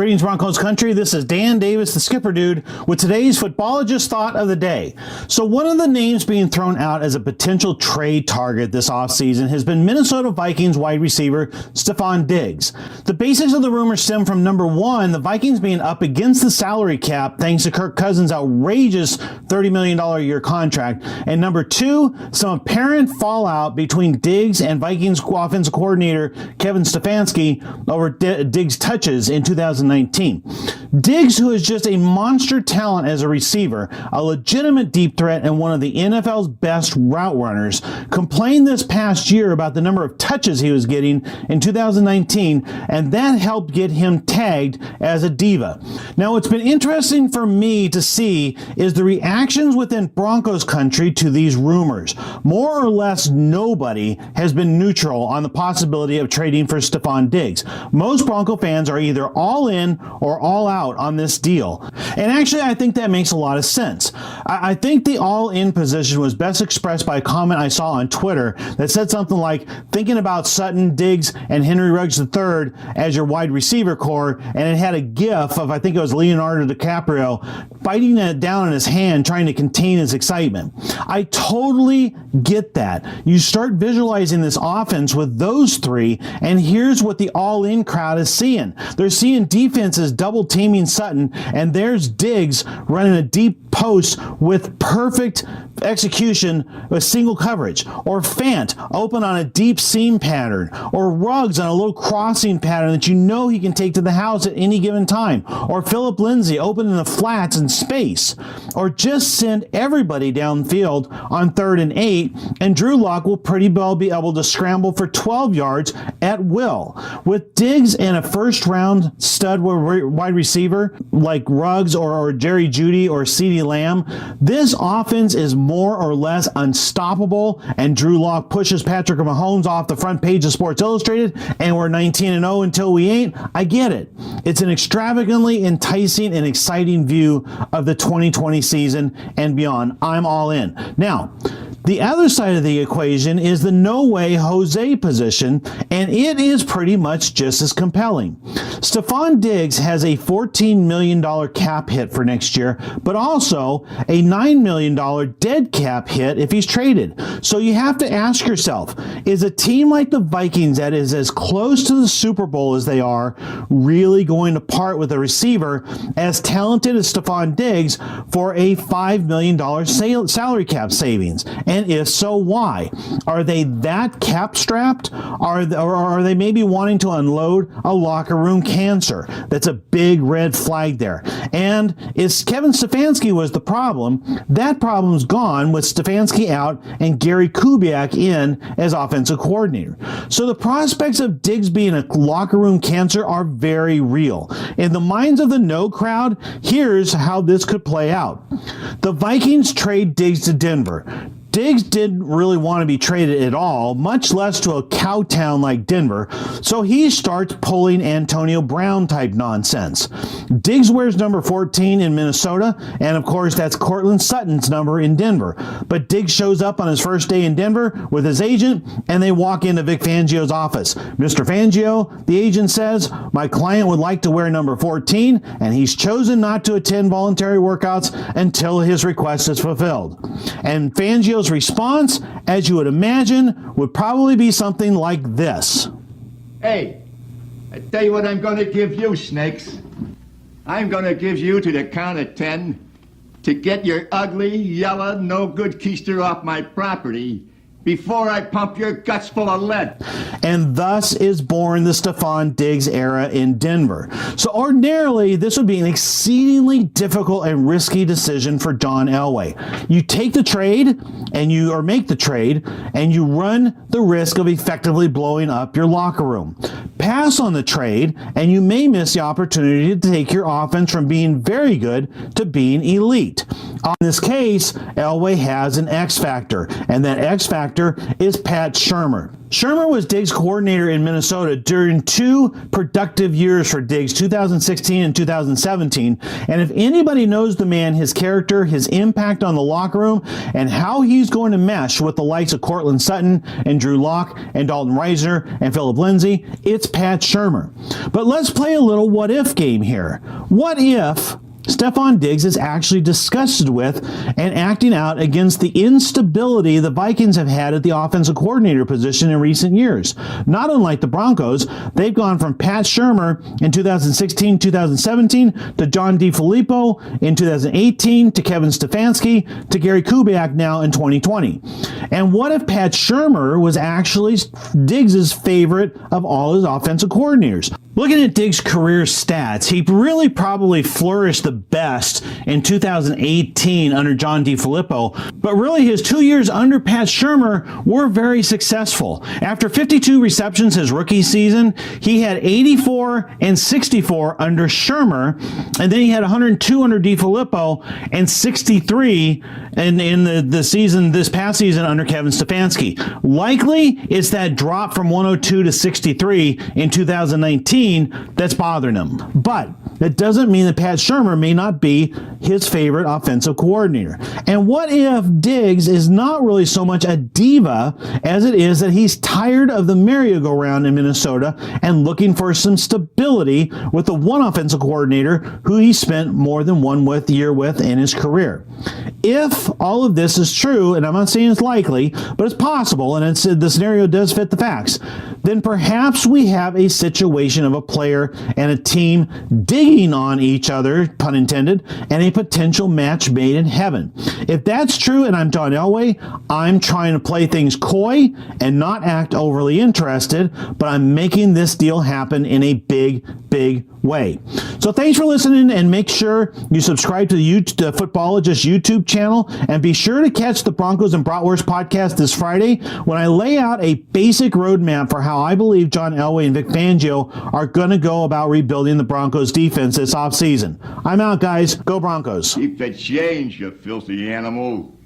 Greetings, Broncos Country. This is Dan Davis, the Skipper Dude, with today's Footbologist Thought of the Day. So one of the names being thrown out as a potential trade target this offseason has been Minnesota Vikings wide receiver Stefon Diggs. The basics of the rumor stem from, number one, the Vikings being up against the salary cap thanks to Kirk Cousins' outrageous $30 million a year contract, and number two, some apparent fallout between Diggs and Vikings offensive coordinator Kevin Stefanski over Diggs' touches in 2019. Diggs, who is just a monster talent as a receiver, a legitimate deep threat, and one of the NFL's best route runners, complained this past year about the number of touches he was getting in 2019, and that helped get him tagged as a diva. Now, what's been interesting for me to see is the reactions within Broncos Country to these rumors. More or less nobody has been neutral on the possibility of trading for Stefon Diggs. Most Bronco fans are either all in or all out on this deal. And actually, I think that makes a lot of sense. I think the all-in position was best expressed by a comment I saw on Twitter that said something like, thinking about Sutton, Diggs, and Henry Ruggs III as your wide receiver core, and it had a gif of, I think it was Leonardo DiCaprio, biting it down in his hand, trying to contain his excitement. I totally get that. You start visualizing this offense with those three, and here's what the all-in crowd is seeing. They're seeing defenses double teaming Sutton, and there's Diggs running a deep post with perfect execution with single coverage, or Fant open on a deep seam pattern, or Ruggs on a little crossing pattern that you know he can take to the house at any given time, or Phillip Lindsay open in the flats in space, or just send everybody downfield on 3rd and 8, and Drew Lock will pretty well be able to scramble for 12 yards at will. With Diggs and a first-round stud wide receiver like Ruggs or Jerry Jeudy or CeeDee Lamb, this offense is more or less unstoppable, and Drew Lock pushes Patrick Mahomes off the front page of Sports Illustrated, and we're 19-0 until we ain't. I get it. It's an extravagantly enticing and exciting view of the 2020 season and beyond. I'm all in. Now, the other side of the equation is the no-way Jose position, and it is pretty much just as compelling. Stefon Diggs has a $14 million cap hit for next year, but also a $9 million dead cap hit if he's traded. So you have to ask yourself, is a team like the Vikings that is as close to the Super Bowl as they are really going to part with a receiver as talented as Stefon Diggs for a $5 million salary cap savings? And if so, why? Are they that cap strapped? Or are they maybe wanting to unload a locker room cancer? That's a big red flag there. And if Kevin Stefanski was the problem, that problem's gone with Stefanski out and Gary Kubiak in as offensive coordinator. So the prospects of Diggs being a locker room cancer are very real. In the minds of the no crowd, here's how this could play out. The Vikings trade Diggs to Denver. Diggs didn't really want to be traded at all, much less to a cow town like Denver, so he starts pulling Antonio Brown type nonsense. Diggs wears number 14 in Minnesota, and of course that's Cortland Sutton's number in Denver. But Diggs shows up on his first day in Denver with his agent, and they walk into Vic Fangio's office. Mr. Fangio, the agent says, my client would like to wear number 14, and he's chosen not to attend voluntary workouts until his request is fulfilled. And Fangio's response, as you would imagine, would probably be something like this. Hey, I tell you what I'm going to give you, snakes. I'm going to give you to the count of 10 to get your ugly, yellow, no-good keister off my property before I pump your guts full of lead. And thus is born the Stefon Diggs era in Denver. So ordinarily, this would be an exceedingly difficult and risky decision for John Elway. You take the trade, or make the trade, and you run the risk of effectively blowing up your locker room. Pass on the trade, and you may miss the opportunity to take your offense from being very good to being elite. In this case, Elway has an X factor, and that X factor is Pat Shermer. Shermer was Diggs' coordinator in Minnesota during 2 productive years for Diggs, 2016 and 2017. And if anybody knows the man, his character, his impact on the locker room, and how he's going to mesh with the likes of Cortland Sutton and Drew Lock and Dalton Reisner and Philip Lindsay, it's Pat Shermer. But let's play a little what-if game here. What if Stefon Diggs is actually disgusted with and acting out against the instability the Vikings have had at the offensive coordinator position in recent years? Not unlike the Broncos, they've gone from Pat Shermer in 2016-2017 to John DeFilippo in 2018 to Kevin Stefanski to Gary Kubiak now in 2020. And what if Pat Shermer was actually Diggs' favorite of all his offensive coordinators? Looking at Diggs' career stats, he really probably flourished the best in 2018 under John DeFilippo, but really his 2 years under Pat Shermer were very successful. After 52 receptions his rookie season, he had 84 and 64 under Shermer, and then he had 102 under DeFilippo and 63 in the season, this past season, under Kevin Stefanski. Likely it's that drop from 102 to 63 in 2019 that's bothering him. But that doesn't mean that Pat Shermer may not be his favorite offensive coordinator. And what if Diggs is not really so much a diva as it is that he's tired of the merry-go-round in Minnesota and looking for some stability with the one offensive coordinator who he spent more than one year with in his career? If all of this is true, and I'm not saying it's likely, but it's possible, and the scenario does fit the facts, then perhaps we have a situation of a player and a team digging on each other, pun intended, and a potential match made in heaven. If that's true, and I'm John Elway, I'm trying to play things coy and not act overly interested, but I'm making this deal happen in a big way. So thanks for listening, and make sure you subscribe to the Footballologist YouTube channel, and be sure to catch the Broncos and Bratwurst podcast this Friday when I lay out a basic roadmap for how I believe John Elway and Vic Fangio are going to go about rebuilding the Broncos defense this offseason. I'm out, guys. Go Broncos. Keep the change, you filthy animal.